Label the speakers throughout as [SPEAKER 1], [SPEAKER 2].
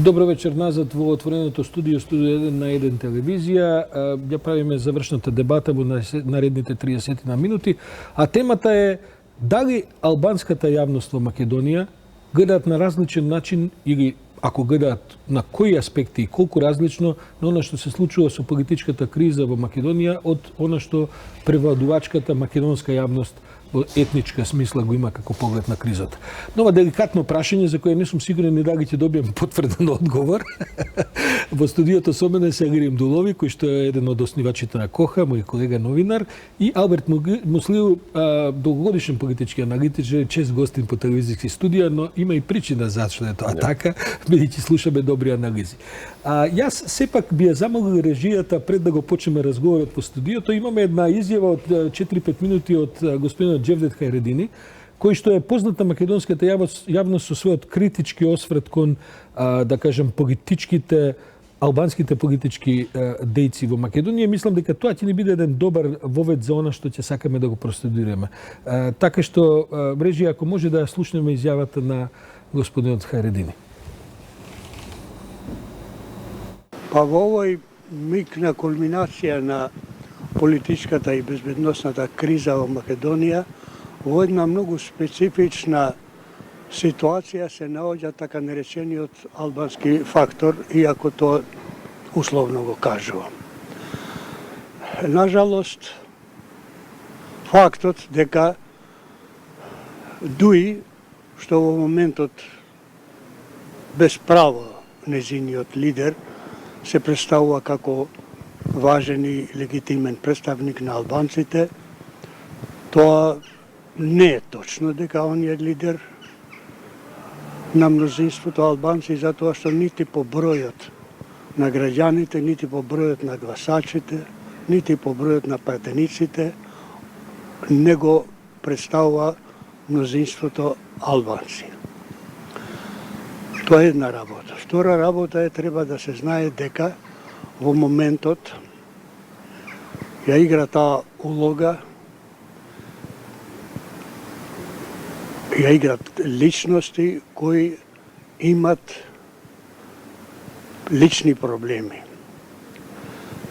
[SPEAKER 1] Добро вечер назад во отвореното студио 1 на 1 телевизија. Ја правиме завршната дебата во наредните 30 на минути, а темата е дали албанската јавност во Македонија гледаат на различен начин или ако гледаат на кои аспекти и колку различно на она што се случува со политичката криза во Македонија од она што превладувачката македонска јавност во етничка смисла го има како поглед на кризата. Нова деликатно прашање за кое не сум сигурен и дали ќе добием потврден одговор. Во студиото со мене се Елирим Дулови, кој што е еден од основачите на Коха, мој колега новинар, и Алберт Муслиу, долгогодишен политички аналитичар, чест гостин по телевизиски студија, но има и причина зашто е тоа така, бидејќи слушаме добри анализи. Јас сепак би ја замолил режијата пред да го почнеме разговорот во студиото. Имаме една изјава од 4-5 минути од господинот Джевдет Хајредини, кој што е позната македонската јавност со својот критички осврт кон, да кажем, албанските политички дејци во Македонија. Мислам дека тоа ќе ни биде еден добар вовед за она што ќе сакаме да го процедурираме. Така што, режија, ако може да слушнеме изјавата на господинот Хајредини.
[SPEAKER 2] Па во овој миг на кулминација на политичката и безбедносната криза во Македонија, во една многу специфична ситуација се наоѓа така наречениот албански фактор, иако тоа условно го кажувам. Нажалост, фактот дека Дуи, што во моментот без право незиниот лидер, се представува како важен и легитимен представник на албанците. Тоа не е точно дека он е лидер на мнозинството албанци, затоа што нити по бројот на граѓаните, нити по бројот на гласачите, нити по бројот на пратениците не го представува мнозинството албанци. Тоа е една работа. Втора работа е треба да се знае дека во моментот ја игра таа улога, ја играт личности кои имат лични проблеми.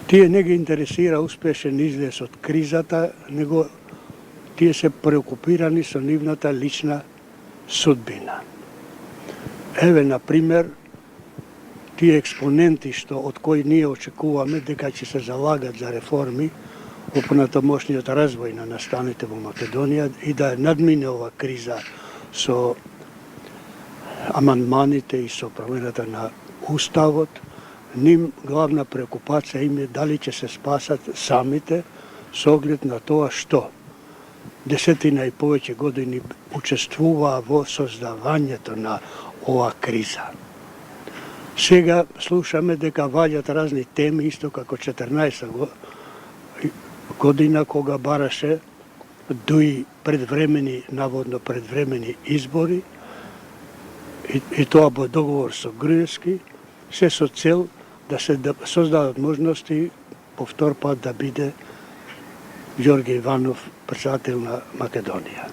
[SPEAKER 2] Тие не ги интересира успешен излез од кризата, него тие се преокупирани со нивната лична судбина. Еве, например, тие експоненти од кои ние очекуваме дека ќе се залагат за реформи во понатамошниот развој на настаните во Македонија и да надмине ова криза со амандманите и со промената на уставот, ним главна преокупација им е дали ќе се спасат самите со оглед на тоа што десетина и повеќе години учествуваа во создавањето на ова криза. Сега слушаме дека ваѓат разни теми, исто како 14 година кога бараше Дуи наводно предвремени избори и тоа во договор со Груевски, се со цел да се создадат можности повтор пат да биде Ѓорѓе Иванов председател на Македонија.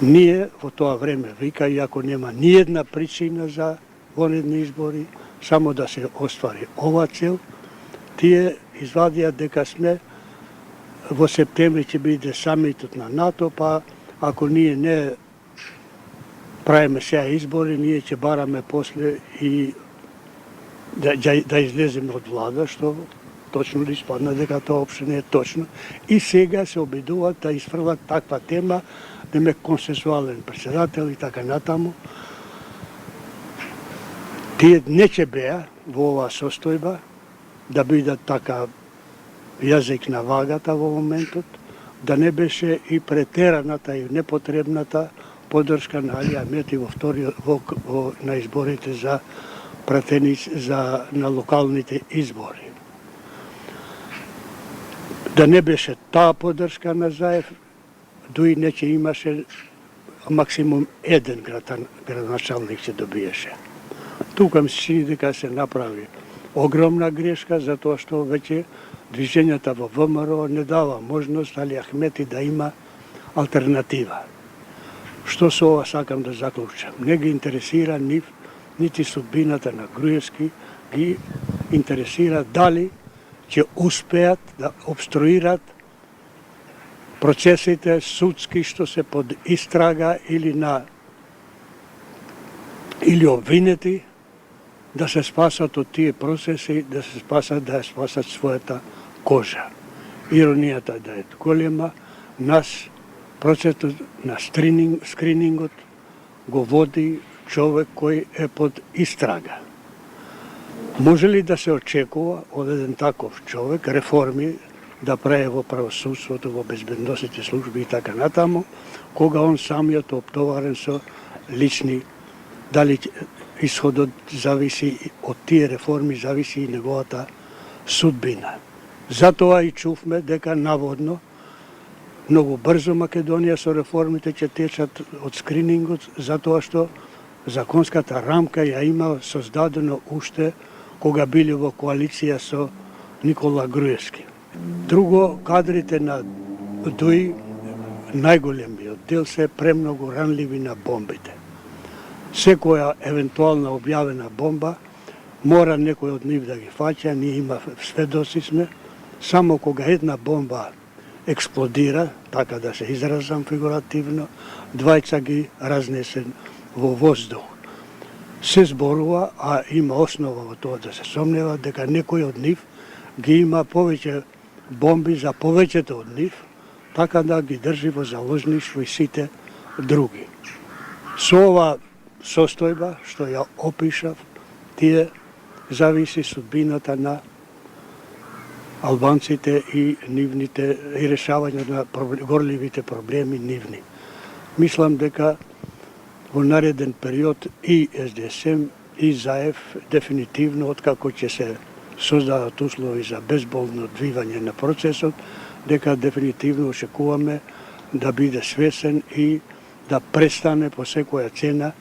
[SPEAKER 2] Ние во тоа време вика, иако нема ниедна причина за вонедни избори, само да се оствари ова цел, тие извадија дека сме во септември ќе биде самитот на НАТО, па ако ние не правиме сега избори, ние ќе бараме после и да излеземе од влада, што точно ли испадна дека тоа општо не е точно. И сега се обидуваат да изфрлат таква тема, да ме консенсуален председател и така натаму. Тие не ќе беа во оваа состојба да бидат така јазик на вагата во моментот, да не беше и претераната и непотребната поддршка на Али Ахмети на изборите за на локалните избори. Да не беше таа поддршка на Заев, Дуи не ќе имаше максимум еден градоначалник ќе добиеше. Тука ми се чини дека се направи огромна грешка, затоа што веќе движењата во ВМРО не дава можност Али Ахмети да има алтернатива. Што со ова сакам да заклучам? Не ги интересира нив нити судбината на Груевски ги интересира дали ќе успеат да обструират процесите судски што се под истрага или обвинети да се спасат од тие процеси, да ја спасат својата кожа. Иронијата да е голема, нас процесот на скринингот го води човек кој е под истрага. Може ли да се очекува од еден таков човек реформи да прави во правосудството, во безбедносните служби и така натаму, кога он самиот оптоварен со лични, дали исходот зависи од тие реформи, зависи и неговата судбина. Затоа и чувме дека наводно многу брзо Македонија со реформите ќе течат од скринингот, затоа што законската рамка ја има создадено уште кога били во коалиција со Никола Груевски. Друго, кадрите на ДУИ, најголемиот дел се премногу ранливи на бомбите. Секоја евентуална објавена бомба мора некој од нив да ги фаќа, ние има сведоци сме, само кога една бомба експлодира, така да се изразам фигуративно, двајца ги разнесен во воздух. Се зборува, а има основа во тоа да се сомнева, дека некој од нив ги има повеќе бомби за повеќето од нив, така да ги држи во заложништво и сите други. Со ова состојба, што ја опишав, тие зависи судбината на албанците и нивните и решавање на горливите проблеми нивни. Мислам дека во нареден период и СДСМ и ЗАЕФ дефинитивно, откако ќе се создадат услови за безболно одвивање на процесот, дека дефинитивно очекуваме да биде свесен и да престане по секоја цена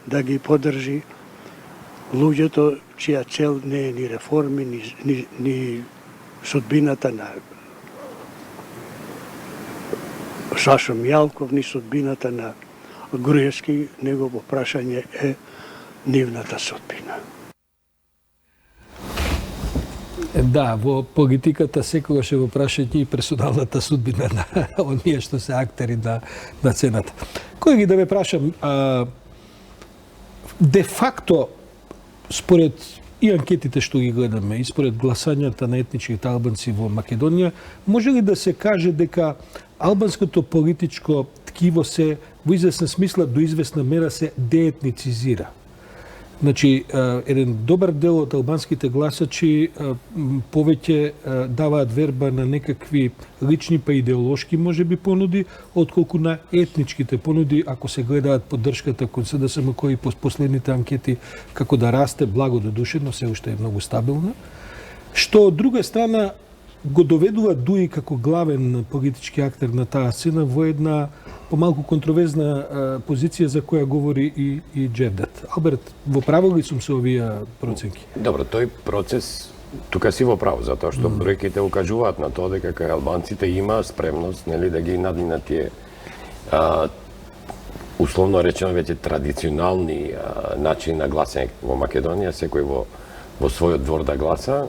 [SPEAKER 2] да ги поддржи луѓето чија цел не е ни реформи, ни судбината на Сашо Мјалков, ни судбината на Груевски, негово прашање е нивната судбина.
[SPEAKER 1] Да, во политиката секогаш е во прашање и персоналната судбина на оние што се актери на цената. Кој ги да ве прашам, де факто, според и анкетите што ги гледаме, и според гласањата на етничките албанци во Македонија, може ли да се каже дека албанското политичко ткиво се во известна смисла до известна мера се деетницизира? Значи, еден добар дел од албанските гласачи повеќе даваат верба на некакви лични па идеолошки можеби понуди, отколку на етничките понуди, ако се гледаат поддршката кон СДСМ, кој по последните анкети како да расте благо до душе, но се уште е многу стабилна. Што од друга страна го доведува ДУИ како главен политички актер на таа сцена во една помалку контроверзна позиција за која говори и Џевдет. Алберт, во право ли сум со овие проценки?
[SPEAKER 3] Добро, тој процес тука си во право, затоа што бројките укажуваат на тоа дека кај албанците има спремност, нели, да ги надминат тие условно речено веќе традиционални начини на гласање во Македонија, секој во својот двор да гласа.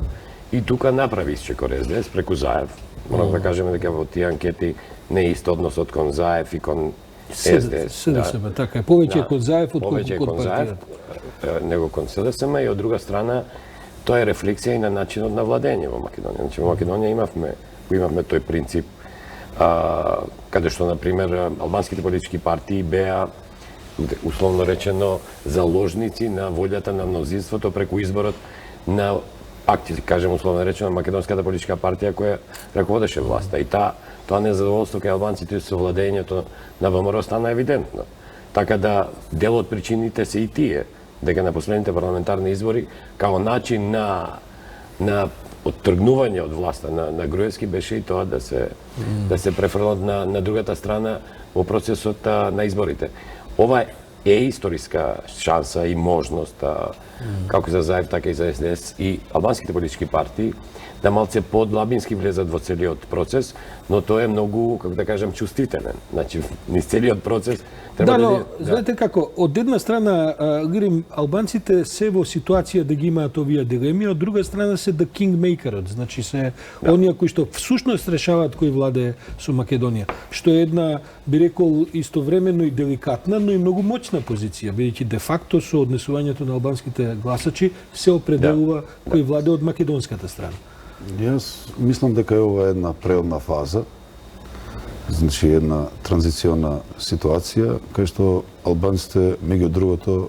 [SPEAKER 3] И тука направи исчекор СДС преку ЗАЕФ. Морам да кажеме дека во тие анкети не е ист односот кон ЗАЕФ и кон СДС.
[SPEAKER 1] СДСМ, така е. Повеќе кон ЗАЕФ отколку кон партијата.
[SPEAKER 3] Него кон СДСМ и од друга страна тоа е рефлексија и на начинот на владење во Македонија. Значи во Македонија имавме тој принцип каде што на пример албанските политички партии беа условно речено заложници на волјата на мнозинството преку изборот на акти, кажем условно речено, македонската политичка партија која раководеше власта. И тоа незадоволство кај албанците со владењето на ВМРО стана евидентно. Така да дел од причините се и тие, дека на последните парламентарни избори као начин на оттргнување од власта на Груевски беше и тоа да се префрлат на другата страна во процесот на изборите. Ова е историска шанса и можност, како за ЗАЕВ, така и за СДС и албанските политички партии, да малце подлабински влезат во целиот процес, но тоа е многу, како да кажем, чувствителен. Значи, низ целиот процес треба
[SPEAKER 1] Да, но
[SPEAKER 3] да...
[SPEAKER 1] знаете како, од една страна гледам албанците се во ситуација да ги имаат овие дилеми, од друга страна се the kingmakerот, значи се оние кои што всушност решаваат кој владе со Македонија, што е една, би рекол, истовремено и деликатна, но и многу моćна позиција, бидејќи де факто со однесувањето на албанските гласачи се определува кој владе од македонската страна.
[SPEAKER 4] Јас мислам дека е ова една преодна фаза, значи една транзициона ситуација, кај што албанците, меѓу другото,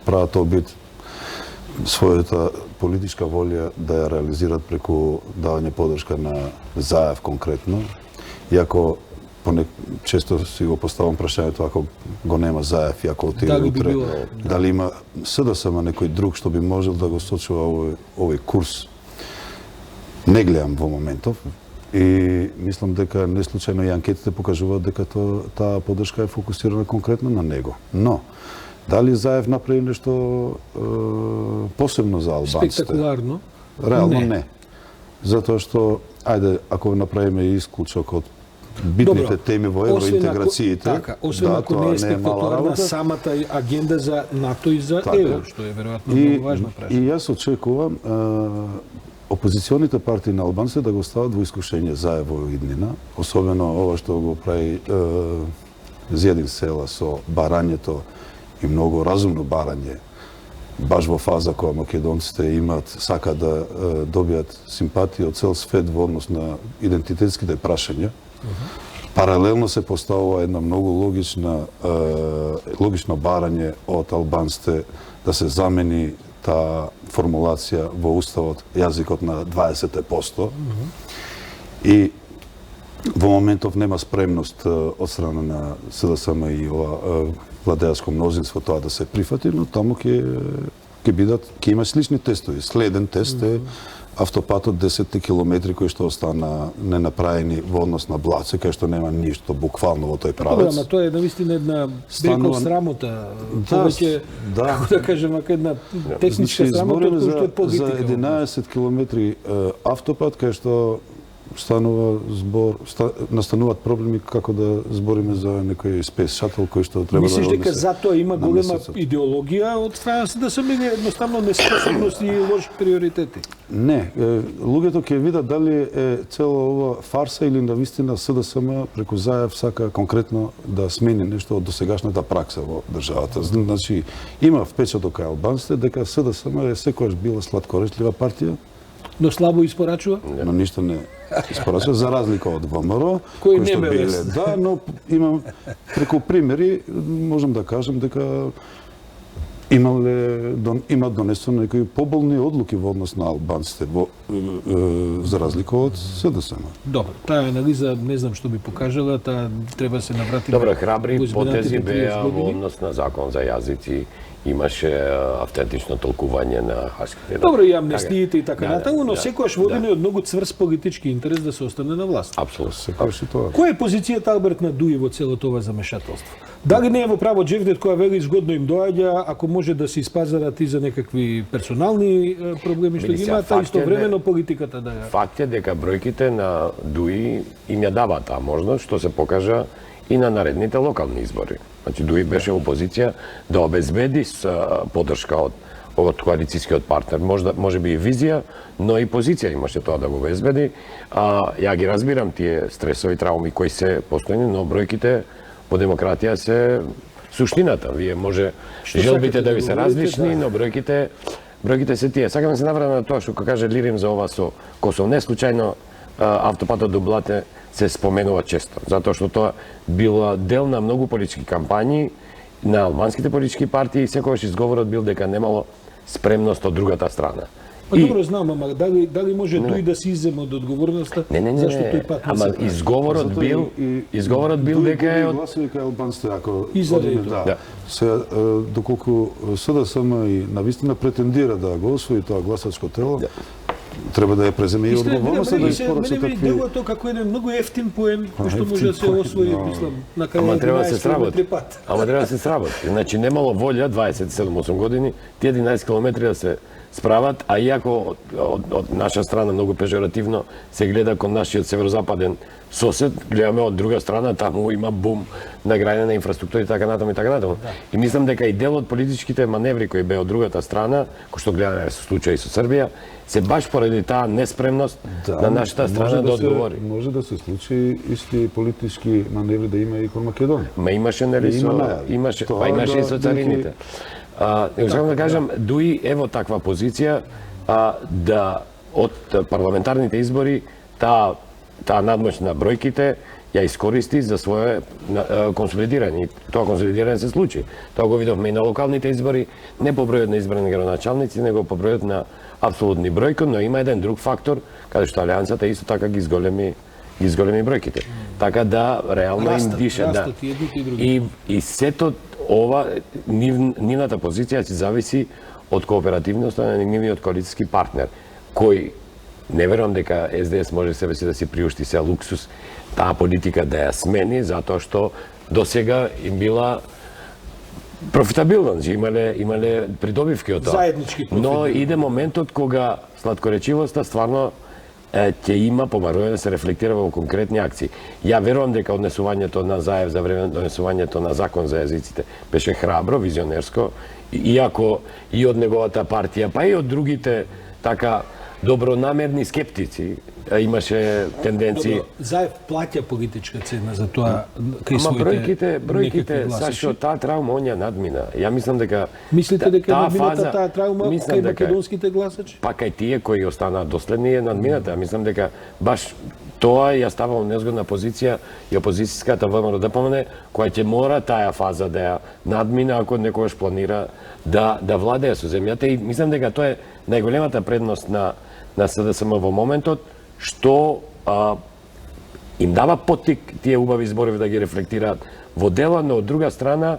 [SPEAKER 4] прават обид својата политичка волја да ја реализират преку давање подршка на ЗАЕВ конкретно, иако често си го поставам прашањето ако го нема ЗАЕВ и ако отиде
[SPEAKER 1] Дали би
[SPEAKER 4] утре,
[SPEAKER 1] било?
[SPEAKER 4] дали има СДСМ некој друг што би можел да го сочува овој курс. Не гледам во моментов и мислам дека не случајно и анкетите покажуваат дека таа поддршка е фокусирана конкретно на него. Но дали ЗАЕВ направи нешто посебно за албанците?
[SPEAKER 1] Спектакуларно?
[SPEAKER 4] Реално
[SPEAKER 1] Не.
[SPEAKER 4] не. Затоа што, ајде, ако направиме исклучок од битните теми во евроинтеграциите,
[SPEAKER 1] Така, освен ако
[SPEAKER 4] тоа
[SPEAKER 1] не е
[SPEAKER 4] не е мала
[SPEAKER 1] спектакуларна
[SPEAKER 4] работа.
[SPEAKER 1] самата агенда за НАТО и за
[SPEAKER 4] Така.
[SPEAKER 1] ЕУ, што е веројатно
[SPEAKER 4] И,
[SPEAKER 1] многу важно
[SPEAKER 4] и
[SPEAKER 1] прашање.
[SPEAKER 4] јас очекувам опозиционите партии на албанците да го стават во искушение заедно во иднина, особено ова што го прави Зиедин Села со барањето и многу разумно барање, баш во фаза која македонците имаат, сака да добијат симпатија од цел свет во однос на идентитетските прашања. Паралелно се поставува една многу логично барање од албанците да се замени таа формулација во уставот јазикот на 20%. И во моментов нема спремност од страна на СДСМ и ова владеачко мнозинство тоа да се прифати, но таму ќе има слични тестови. Следен тест е автопатот 10 километри кој што остана ненаправени во однос на Блаце, кај што нема ништо буквално во тој
[SPEAKER 1] Добро,
[SPEAKER 4] правец.
[SPEAKER 1] ама тоа е навистина една
[SPEAKER 4] Станува-
[SPEAKER 1] беков срамота, повеќе,
[SPEAKER 4] да.
[SPEAKER 1] како да кажем, ако една техничка
[SPEAKER 4] Значи,
[SPEAKER 1] срамота,
[SPEAKER 4] збориме
[SPEAKER 1] од кој што е
[SPEAKER 4] за
[SPEAKER 1] политика.
[SPEAKER 4] 11 километри автопат, кај што настануваат проблеми како да збориме за некој Space Shuttle кој што треба
[SPEAKER 1] Мислиш
[SPEAKER 4] да
[SPEAKER 1] дека
[SPEAKER 4] однесе
[SPEAKER 1] затоа има
[SPEAKER 4] на
[SPEAKER 1] голема
[SPEAKER 4] месецот.
[SPEAKER 1] идеологија од страна да се мене едноставно неспособност и лоши приоритети?
[SPEAKER 4] Не, луѓето ќе видат дали е цела ова фарса или навистина СДСМ преку ЗАЕВ сака конкретно да смени нешто од досегашната пракса во државата. Значи, има впечаток кај албанците дека СДСМ е секогаш била сладкоречлива партија,
[SPEAKER 1] Но слабо испорачува?
[SPEAKER 4] но ништо не испорачува, за разлика од ВМРО,
[SPEAKER 1] Кој не
[SPEAKER 4] што
[SPEAKER 1] бе
[SPEAKER 4] биле,
[SPEAKER 1] лесен.
[SPEAKER 4] да, но имам преку примери можам да кажам дека имаат донесено некои поболни одлуки во однос на албанците за разлика од СДСМ.
[SPEAKER 1] Добро, таа анализа не знам што би покажала, таа треба се наврати.
[SPEAKER 3] Добро, храбри
[SPEAKER 1] во изминатите
[SPEAKER 3] потези
[SPEAKER 1] 30
[SPEAKER 3] беа во
[SPEAKER 1] години.
[SPEAKER 3] однос на закон за јазици, имаше автентично толкување на хашките.
[SPEAKER 1] Добро, и амнестиите и така
[SPEAKER 3] Да,
[SPEAKER 1] натаму, но
[SPEAKER 3] да,
[SPEAKER 1] секогаш водени од многу цврст политички интерес да се остане на власт.
[SPEAKER 3] Апсолутно.
[SPEAKER 4] Кој тоа?
[SPEAKER 1] Која е позицијата Алберт на Дуи во целото ова замешателство? Дали не е во право Джевдет која вели згодно им доаѓа, ако може да се испазарат и за некакви персонални проблеми што
[SPEAKER 3] Види
[SPEAKER 1] ги
[SPEAKER 3] сега,
[SPEAKER 1] имаат, а
[SPEAKER 3] факт е
[SPEAKER 1] истовремено политиката да ја...
[SPEAKER 3] Факт е дека бројките на Дуи им ја дава таа можност, што се покажа и на наредните локални избори. Значи Дуи беше во позиција да обезбеди поддршка од коалицијскиот партнер. Може би и визија, но и позиција имаше тоа да го обезбеди. Ја ги разбирам тие стресови, трауми кои се постојни, но бројките по демократија се суштината. Вие може желбите
[SPEAKER 1] сакате
[SPEAKER 3] да
[SPEAKER 1] да
[SPEAKER 3] ви се
[SPEAKER 1] говорите,
[SPEAKER 3] различни,
[SPEAKER 1] да.
[SPEAKER 3] но бројките се тие. Сакам да се навратам на тоа што каже Лирим за ова со Косово. Не случајно автопатот до Блате се споменува често, затоа што тоа била дел на многу политички кампањи на албанските политички партии и секогаш изговорот бил дека немало спремност од другата страна.
[SPEAKER 1] Па добро знам, ама дали може Дуи да се изземе од одговорноста зашто тој пат не
[SPEAKER 3] Ама
[SPEAKER 1] се прави?
[SPEAKER 3] изговорот бил дека е од
[SPEAKER 4] гласови кај албанците ако
[SPEAKER 1] И заради
[SPEAKER 4] одиме,
[SPEAKER 1] тоа.
[SPEAKER 4] да. Сега доколку СДСМ и навистина претендира да го освои тоа гласачко тело, треба да ја преземе и одговорноста да испорача
[SPEAKER 1] мене
[SPEAKER 4] такви.
[SPEAKER 1] делува тоа како еден многу ефтин поен, кој што може да се
[SPEAKER 4] поен,
[SPEAKER 1] освои,
[SPEAKER 4] но-
[SPEAKER 1] мислам, на
[SPEAKER 3] Ама
[SPEAKER 1] крај
[SPEAKER 3] треба да се
[SPEAKER 1] 11
[SPEAKER 3] сработи.
[SPEAKER 1] километри пат.
[SPEAKER 3] Ама треба да се сработи. Значи немало волја 27-8 години тие 11 километри да се справат, а иако од наша страна многу пежоративно се гледа кон нашиот северозападен сосед, гледаме од друга страна, таму има бум на граѓање на инфраструктура и така натаму и така натаму. И мислам дека и дел од политичките маневри кои беа од другата страна, кои што гледаме со случаи со Србија, се баш поради таа неспремност на нашата страна да одговори.
[SPEAKER 4] Може да се случи исти политички маневри да има и кон Македонија.
[SPEAKER 3] Ма имаше нели
[SPEAKER 4] Има
[SPEAKER 3] со
[SPEAKER 4] најави.
[SPEAKER 3] имаше
[SPEAKER 4] Тоа
[SPEAKER 3] па имаше и со
[SPEAKER 4] да,
[SPEAKER 3] царините. Сакам да кажам, дуи ево таква позиција да од парламентарните избори таа надмоќ на бројките ја искористи за свое консолидирање. И тоа консолидирање се случи. Тоа го видовме и на локалните избори, не по бројот на избрани градоначалници, него по бројот на апсолутни бројки, но има еден друг фактор, каде што Алијансата исто така ги изголеми бројките. Така да реално им дише, да.
[SPEAKER 1] Растат и едните и другите.
[SPEAKER 3] И сето ова нивната позиција ќе зависи од кооперативноста на нивниот коалициски партнер, кој не верувам дека СДС може себе си да си приушти се луксус таа политика да ја смени, затоа што досега им била профитабилна, значи имале придобивки од тоа.
[SPEAKER 1] Заеднички профит.
[SPEAKER 3] Но иде моментот кога сладкоречивоста стварно ќе има помарување да се рефлектира во конкретни акции. Ја верувам дека однесувањето на Заев за време на донесувањето на закон за езиците беше храбро, визионерско, иако и од неговата партија, па и од другите така добронамерни скептици имаше тенденции.
[SPEAKER 1] Добро, Заев плаќа политичка цена за тоа кај
[SPEAKER 3] Ама
[SPEAKER 1] своите
[SPEAKER 3] бројките,
[SPEAKER 1] некакви
[SPEAKER 3] Сашо,
[SPEAKER 1] гласачи.
[SPEAKER 3] таа траума он ја надмина. Ја мислам дека
[SPEAKER 1] Мислите дека
[SPEAKER 3] таа
[SPEAKER 1] надмината
[SPEAKER 3] фаза-
[SPEAKER 1] таа траума
[SPEAKER 3] мислам
[SPEAKER 1] кај
[SPEAKER 3] дека-
[SPEAKER 1] македонските гласачи?
[SPEAKER 3] па кај тие кои останаа доследни е надмината. Мислам дека баш тоа ја става во незгодна позиција и опозицијската ВМРО ДПМН, која ќе мора таа фаза да ја надмина ако некогаш планира да владее со земјата. И мислам дека тоа е најголемата предност на СДСМ во моментот, што им дава поттик тие убави зборови да ги рефлектираат во дела, но од друга страна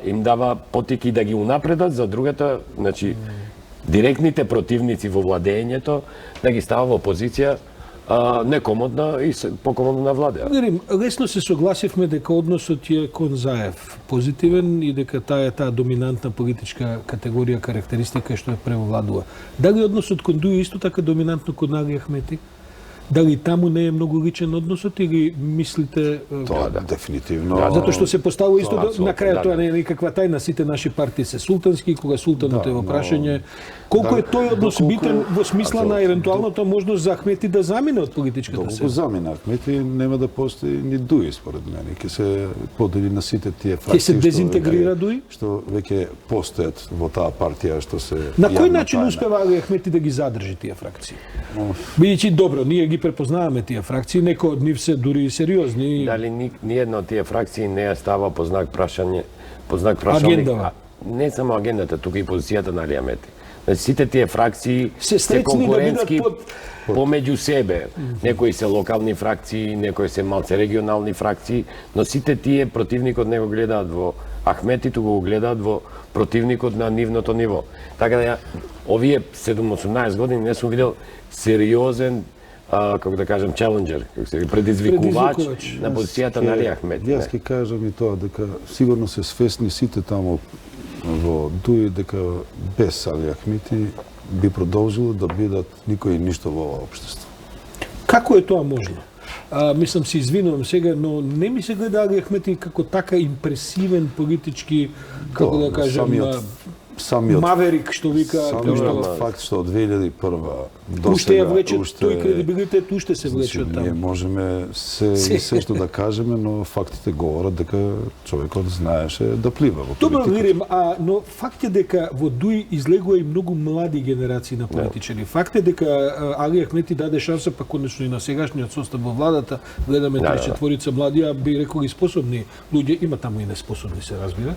[SPEAKER 3] им дава поттик и да ги унапредат за другата, значи директните противници во владењето да ги става во позиција некомодна и покомодна на владеа.
[SPEAKER 1] Верим, лесно се согласивме дека односот е кон Заев позитивен и дека таа е таа доминантна политичка категорија, карактеристика што ја превладува. Дали односот кон Дуи исто така доминантно кон Али Ахмети? Дали таму не е многу личен односот или мислите...
[SPEAKER 4] Тоа дефинитивно.
[SPEAKER 1] Затоа што се поставува исто
[SPEAKER 3] Тоа,
[SPEAKER 1] на крај
[SPEAKER 3] да,
[SPEAKER 1] тоа
[SPEAKER 3] да.
[SPEAKER 1] не е никаква тајна, сите наши партии се султански, кога султанот е во
[SPEAKER 4] но-
[SPEAKER 1] прашање. Колку е тој однос
[SPEAKER 4] доколку-
[SPEAKER 1] битен во смисла на евентуалната можност за Ахмети да замине од политичката
[SPEAKER 4] Доколку
[SPEAKER 1] сцена?
[SPEAKER 4] замина Ахмети, нема да постои ни Дуи според мене. Ќе се подели на сите тие фракции.
[SPEAKER 1] Ќе се
[SPEAKER 4] што
[SPEAKER 1] дезинтегрира
[SPEAKER 4] веќе-
[SPEAKER 1] Дуи?
[SPEAKER 4] Што веќе постојат во таа партија што се
[SPEAKER 1] На кој
[SPEAKER 4] јавна
[SPEAKER 1] начин
[SPEAKER 4] тајна.
[SPEAKER 1] успева Али Ахмети да ги задржи тие фракции? Бидејќи добро, ние ги препознаваме тие фракции, некои од нив се дури и сериозни.
[SPEAKER 3] Дали ни една од тие фракции не ја става по знак прашање,
[SPEAKER 1] Агендава.
[SPEAKER 3] Не само агендата, тука и позицијата на Али Ахмети. Значи сите тие фракции
[SPEAKER 1] Се
[SPEAKER 3] се
[SPEAKER 1] стрецни да бидат
[SPEAKER 3] конкурентски
[SPEAKER 1] под-
[SPEAKER 3] помеѓу себе. Некои се локални фракции, некои се малце регионални фракции, но сите тие противникот не го гледаат во Ахмети, туку го гледаат во противникот на нивното ниво. Така да ја, овие 7-18 години не сум видел сериозен како да кажам, челенџер, предизвикувач
[SPEAKER 1] Предизвикувач.
[SPEAKER 3] на позицијата на Али Ахмети.
[SPEAKER 4] Јас ќе кажам и тоа дека сигурно се свесни сите таму во Дуи дека без Али Ахмети би продолжило да бидат никој и ништо во ова општество.
[SPEAKER 1] Како е тоа можно? Мислам, се извинувам сега, но не ми се гледа Али Ахмети како така импресивен политички, како да кажам,
[SPEAKER 4] самиот
[SPEAKER 1] маверик, што викаат.
[SPEAKER 4] самиот
[SPEAKER 1] што-
[SPEAKER 4] факт што од 2001 до
[SPEAKER 1] Уште ја
[SPEAKER 4] сега,
[SPEAKER 1] влече,
[SPEAKER 4] уште-
[SPEAKER 1] тој кредибилитет уште се влече од
[SPEAKER 4] Ние
[SPEAKER 1] таму.
[SPEAKER 4] можеме се што да кажеме, но фактите говорат дека човекот знаеше да плива во
[SPEAKER 1] Добро,
[SPEAKER 4] политиката.
[SPEAKER 1] верим, но факт е дека во Дуи излегува и многу млади генерации на политичари. Факт е дека Али Ахмети даде шанса, па конечно и на сегашниот состав во владата, гледаме
[SPEAKER 3] Да,
[SPEAKER 1] 3-4 млади, а би рекол и способни луѓе, има таму и неспособни се разбира.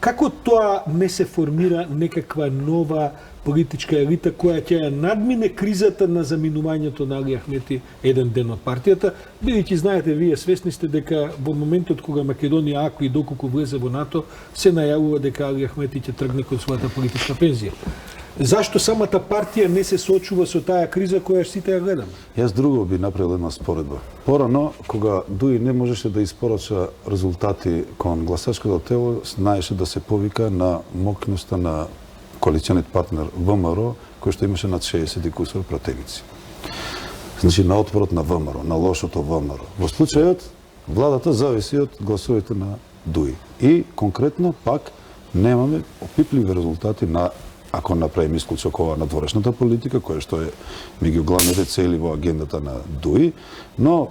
[SPEAKER 1] Како тоа не се формира некаква нова политичка елита која ќе ја надмине кризата на заминувањето на Али Ахмети еден ден од партијата, бидејќи знаете вие свесни сте дека во моментот кога Македонија ако и доколку влезе во НАТО, се најавува дека Али Ахмети ќе тргне кон својата политичка пензија. Зашто самата партија не се соочува со таа криза која сите ја гледаме?
[SPEAKER 4] Јас друго би направил една споредба. Порано, кога Дуи не можеше да испорача резултати кон гласачкото тело, знаеше да се повика на мокноста на коалициониот партнер ВМРО, кој што имаше над 60 и кусор пратеници. Значи, на отпорот на ВМРО, на лошото ВМРО. Во случајот, владата зависи од гласовите на Дуи. И, конкретно, пак, немаме опипливи резултати на, ако направим исклучок ова на дворешната политика, која што е меѓу главните цели во агендата на Дуи, но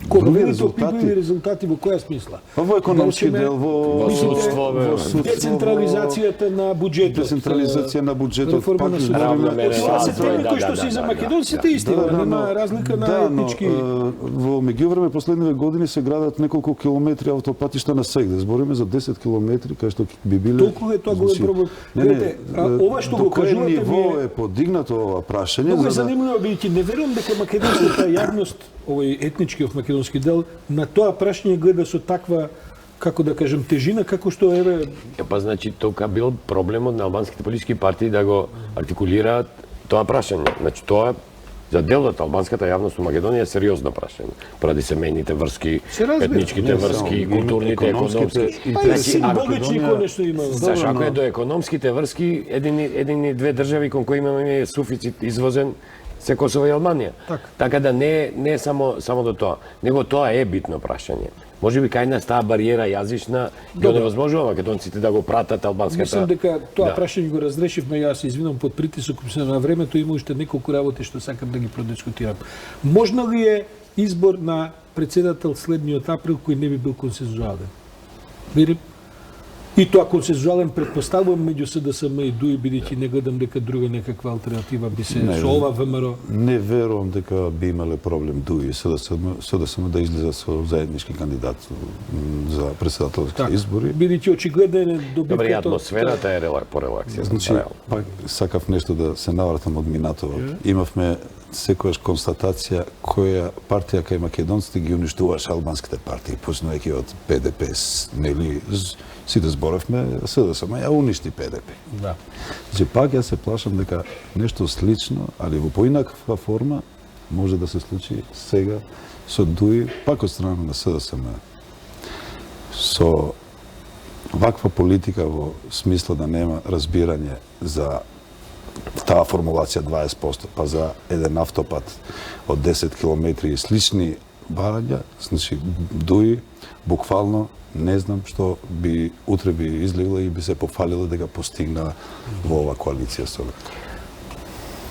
[SPEAKER 1] Кога
[SPEAKER 4] други
[SPEAKER 1] велите опипливи резултати во која смисла?
[SPEAKER 4] Па во економски
[SPEAKER 1] Да речеме,
[SPEAKER 4] дел, во
[SPEAKER 3] судство,
[SPEAKER 1] Децентрализацијата на буџетот.
[SPEAKER 4] Децентрализација на буџетот,
[SPEAKER 1] реформа
[SPEAKER 4] пак
[SPEAKER 1] на
[SPEAKER 3] равномерен
[SPEAKER 1] Това се
[SPEAKER 3] развој,
[SPEAKER 1] теми кои што се и за македонците истина, нема разлика на етнички.
[SPEAKER 4] Во меѓувреме последниве години се градат неколку километри автопатишта на сегде. Збориме за 10 километри кај што би биле.
[SPEAKER 1] Толку е тоа голем проблем. Гледате, ова што го кажувате
[SPEAKER 4] ниво
[SPEAKER 1] ми
[SPEAKER 4] е подигнато ова прашање
[SPEAKER 1] Многу е
[SPEAKER 4] за да
[SPEAKER 1] занимливо, бидејќи не верувам дека македонската јавност, овој етничкиот македонски дел, на тоа прашање гледа со таква, како да кажем, тежина, како што еве
[SPEAKER 3] Па значи тука бил проблемот на албанските политички партии да го артикулираат тоа прашање. Значи тоа за дел од албанската јавност во Македонија е сериозно прашање. Поради семејните врски,
[SPEAKER 1] Се разбира.
[SPEAKER 3] етничките
[SPEAKER 4] Не,
[SPEAKER 3] врски,
[SPEAKER 4] само,
[SPEAKER 3] културните,
[SPEAKER 4] економските
[SPEAKER 3] економски.
[SPEAKER 4] и
[SPEAKER 1] Ајде,
[SPEAKER 4] Значи,
[SPEAKER 1] символични
[SPEAKER 4] Македонија-
[SPEAKER 1] конечно има.
[SPEAKER 3] Знаеш, ако
[SPEAKER 4] но-
[SPEAKER 3] е до економските врски, едини две држави кон кои имаме суфицит извозен се Косово и Албанија. Така да не е само до тоа, него тоа е битно прашање. Може би кај нас таа бариера јазична ги оневозможува македонците да го пратат албанската.
[SPEAKER 1] Мислам дека тоа
[SPEAKER 3] Да.
[SPEAKER 1] прашање го разрешивме, јас се извинувам под притисок, се на времето има уште неколку работи што сакам да ги продискутирам. Можно ли е избор на председател следниот април кој не би бил консензуален? Видим. И тоа консензуален предпоставувам меѓу СДСМ и ДУИ, бидејќи не гледам дека друга некаква алтернатива би се
[SPEAKER 4] Не,
[SPEAKER 1] со ова ВМРО.
[SPEAKER 4] Не верувам дека би имале проблем Дуи и СДСМ да излезат со заеднички кандидат за председателски избори.
[SPEAKER 1] Бидејќи очигледно е
[SPEAKER 3] Добре,
[SPEAKER 1] добивката.
[SPEAKER 3] атмосферата е порелаксирана.
[SPEAKER 4] Значи, пак сакав нешто да се навратам од минатовот. Имавме секојаш констатација која партија кај македонците ги уништуваше албанските партии, почнувајќи од ПДП, нели, сите зборевме, СДСМ ја уништи ПДП.
[SPEAKER 1] Да.
[SPEAKER 4] Значи, пак ја се плашам дека нешто слично, али во поинаква форма, може да се случи сега со Дуи, пак од страна на СДСМ. Со ваква политика во смисла да нема разбирање за таа формулација 20%, па за еден автопат од 10 километри и слични барања, значи Дуи буквално не знам што би утре би излегла и би се пофалила дека постигна во ова коалиција со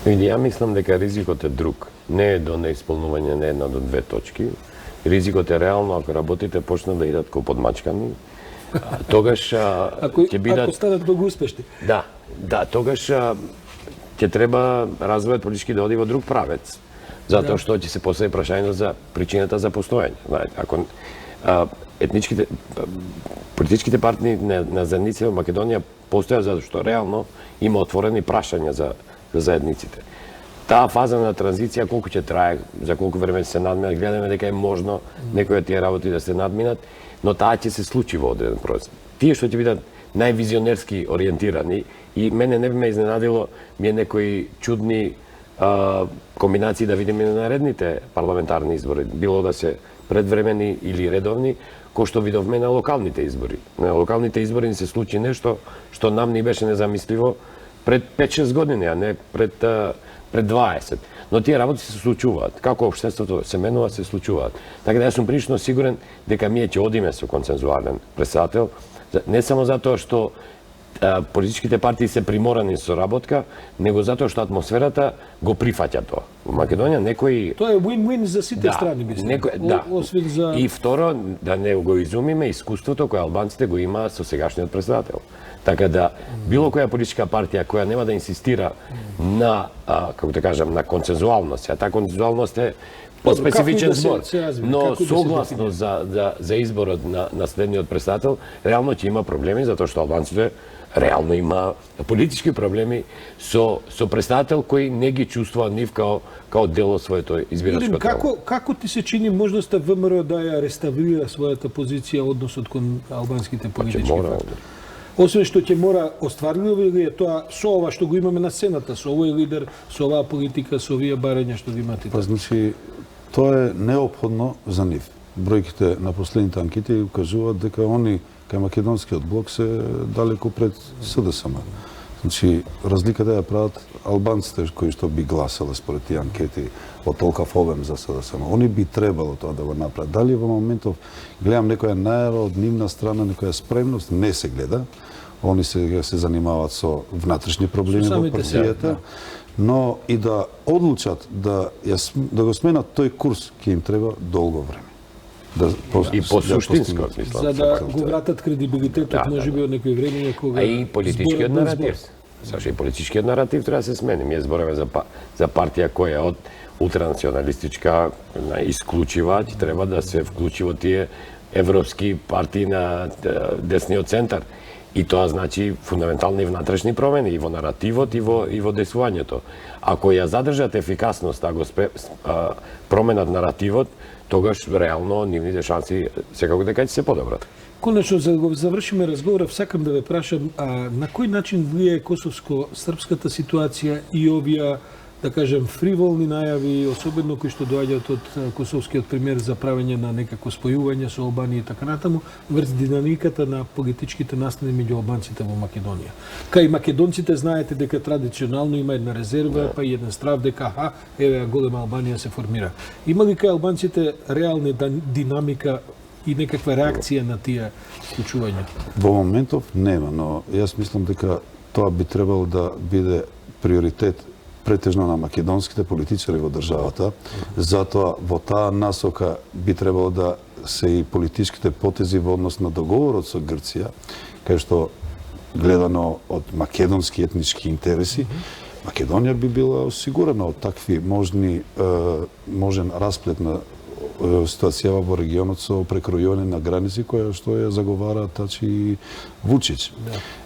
[SPEAKER 3] Види, ја мислам дека ризикот е друг. Не е до неисполнување на една до две точки. Ризикот е реално ако работите почнат да идат ко подмачкани. Тогаш
[SPEAKER 1] Ако станат многу успешни.
[SPEAKER 3] Да, тогаш ќе треба развојот политички да оди во друг правец. Затоа што ќе се постави прашање за причината за постоење. Знаете, ако политичките партии на заедници во Македонија постојат затоа што реално има отворени прашања за заедниците. Таа фаза на транзиција колку ќе трае, за колку време се надминат, гледаме дека е можно некои од тие работи да се надминат, но таа ќе се случи во одреден процес. Тие што ќе бидат највизионерски ориентирани и мене не би ме изненадило ми е некои чудни комбинации да видиме на наредните парламентарни избори, било да се предвремени или редовни, кој што видовме на локалните избори. На локалните избори ни се случи нешто што нам ни беше незамисливо пред 5-6 години, а не пред 20. Но тие работи се случуваат. Како општеството се менува, се случуваат. Така да јас сум прилично сигурен дека ние ќе одиме со консензуален председател, не само затоа што политичките партии се приморани со работка, него затоа што атмосферата го прифаќа тоа. Во Македонија некои
[SPEAKER 1] Тоа е win-win за сите страни, мислам. Освен за
[SPEAKER 3] И второ, да не го изумиме искуството кое албанците го имаат со сегашниот председател. Така да било која политичка партија која нема да инсистира на како да кажам на консензуалност, а таа консензуалност е специфичен збор, но согласно за изборот на следниот председател, реално ќе има проблеми затоа што албанците реално има политички проблеми со председател кој не ги чувствува нив као дел од своето избирачко тело.
[SPEAKER 1] Како ти се чини можноста ВМРО да ја реставрира својата позиција односот кон албанските политички партии? Освен што ќе мора остварливо или е тоа со ова што го имаме на сцената, со овој лидер, со оваа политика, со овие барања што ги имате?
[SPEAKER 4] Па значи, тоа е неопходно за нив. Бројките на последните анкети укажуваат дека они кај македонскиот блок се далеку пред СДСМ. Значи, разликата ја прават албанците кои што би гласале според тие анкети од толкав обем за СДСМ. Они би требало тоа да го направат. Дали во моментов гледам некоја најава од нивна страна, некоја спремност, не се гледа. Они се занимаваат со внатрешни проблеми во партијата, но и да одлучат да го сменат тој курс ќе им треба долго време.
[SPEAKER 3] И по-суштинско, мислам.
[SPEAKER 1] За да го вратат кредибилитетот, можеби од некои времења кога...
[SPEAKER 3] А и политичкиот наратив. Саша, и политичкиот наратив треба да се смени. Ние збораме за партија која е од ултранационалистичка, исклучива, и треба да се вклучи во тие европски партии на десниот центар. И тоа значи фундаментални внатрешни промени и во наративот и во действувањето. Ако ја задржат ефикасност, променат наративот, тогаш реално нивните шанси секако дека ќе се подобрат.
[SPEAKER 1] Конечно, за да го завршиме разговорот, сакам да ве прашам на кој начин влијае косовско-српската ситуација и овие, да кажем, фриволни најави, особено кои што доаѓаат од косовскиот премиер за правење на некакво спојување со Албанија и така натаму, врз динамиката на политичките настани меѓу албанците во Македонија. Кај македонците знаете дека традиционално има една резерва, па и еден страв дека еве голема Албанија се формира. Има ли кај албанците реална динамика и некаква реакција на тие случувања?
[SPEAKER 4] Во моментов нема, но јас мислам дека тоа би требало да биде приоритет претежно на македонските политичари во државата. Затоа во таа насока би требало да се и политичките потези во однос на договорот со Грција, кај што гледано од македонски етнички интереси, Македонија би била осигурена од такви можен расплет на ситуација во регионот со прекројување на граници која што ја заговара Тачи и Вучич.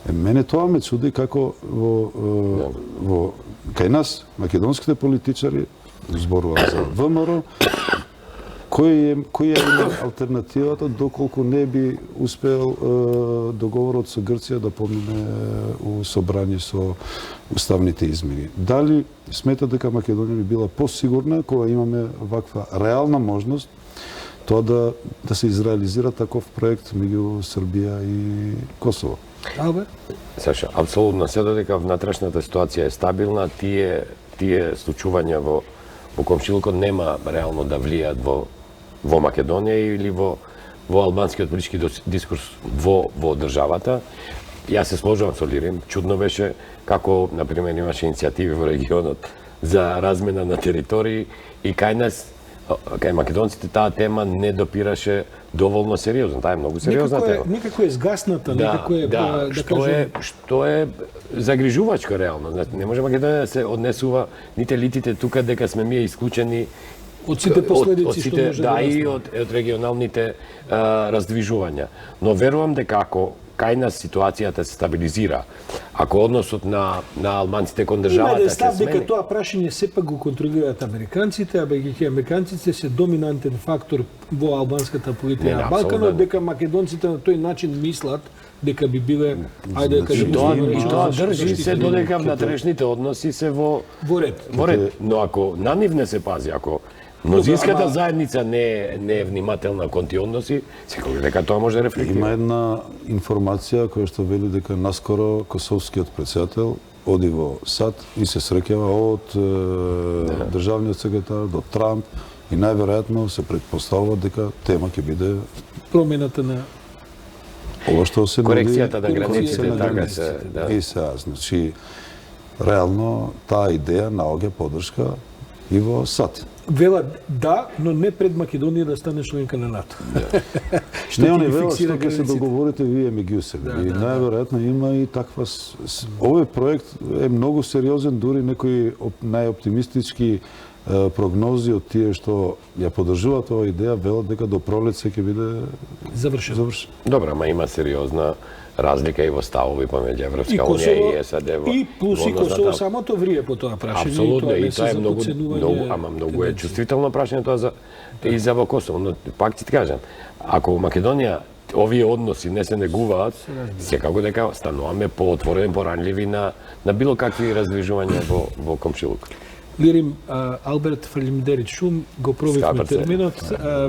[SPEAKER 4] Мене тоа ме чуди како во кај нас македонските политичари зборуваат за ВМРО, која е алтернативата доколку не би успел договорот со Грција да помине у собрање со уставните измени. Дали смета дека Македонија би била посигурна кога имаме ваква реална можност тоа да се изреализира таков проект меѓу Србија и Косово?
[SPEAKER 3] Саша, апсолутно се додека внатрешната ситуација е стабилна, тие случувања во комшилукот нема реално да влијат во Македонија или во албанскиот политички дискурс во државата. Јас се сложувам со Лирин, чудно беше како, например, имаше иницијативи во регионот за размена на територии и кај нас, кај македонците, таа тема не допираше доволно сериозно. Таа е многу сериозна тема.
[SPEAKER 1] Некако е згасната, некако е,
[SPEAKER 3] да кажем... Што е загрижувачко реално. Не може Македонија да се однесува ните литите тука дека сме ние исклучени
[SPEAKER 1] од сите последици што може да
[SPEAKER 3] и од регионалните раздвижувања. Но верувам дека ако кај нас ситуацијата се стабилизира, ако односот на албанците кон државата се смени...
[SPEAKER 1] дека тоа прашање сепак го контролираат американците, а бидејќи американците се доминантен фактор во албанската политика на Балканот, дека македонците на тој начин мислат дека би биле, ајде да кажеме,
[SPEAKER 3] и тоа држи се додека внатрешните односи се во ред. Но ако на нив не се пази, ако мнозинската заедница не е внимателна кон тие односи, секогаш дека тоа може да рефлектира.
[SPEAKER 4] Има една информација која што вели дека наскоро косовскиот претседател оди во САД и се среќава од државниот секретар до Трамп и најверојатно се претпоставува дека тема ќе биде
[SPEAKER 1] промената на
[SPEAKER 4] ова што се
[SPEAKER 3] корекцијата на границите, така се, да.
[SPEAKER 4] И сега, значи реално таа идеја наоѓа поддршка и во САД.
[SPEAKER 1] Велат да, но не пред Македонија да стане членка на НАТО.
[SPEAKER 4] Не, они велат што ќе се договорите вие меѓу себе. И најверојатно има и таква... Овој проект е многу сериозен, дури некои најоптимистички прогнози од тие што ја поддржуваат оваа идеја, велат дека до пролет ќе биде завршен.
[SPEAKER 3] Добро, ама има сериозна разлика и во ставови помеѓу Европска унија и САД.
[SPEAKER 1] И плюс и Косово самото врие по тоа прашање.
[SPEAKER 3] Апсолутно, и тоа е многу е чувствително прашање тоа и за во Косово, но пак ти кажам, ако Македонија овие односи не се негуваат, секако дека стануваме поотворени, поранливи на било какви раздвижувања во комшилук.
[SPEAKER 1] Лирим Алберт Фалимдерич Шум, го пробивме
[SPEAKER 3] Скапар се.
[SPEAKER 1] терминот.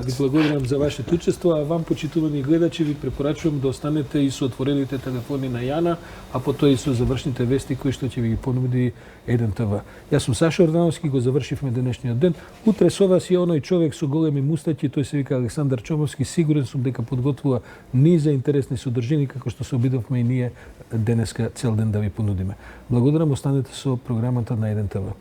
[SPEAKER 1] Ви благодарам за вашето учество, а вам, почитувани гледачи, ви препорачувам да останете и со отворените телефони на Јана, а потоа и со завршните вести кои што ќе ви ги понуди 1TV. Јас сум Саша Ордановски, го завршивме денешниот ден. Утре со вас е оној човек со големи мустаќи, тој се вика Александар Чомовски. Сигурен сум дека подготвува низ за интересни содржини, како што се обидовме и ние денеска цел ден да ви понудиме. Благодарам, останете со програмата на 1TV.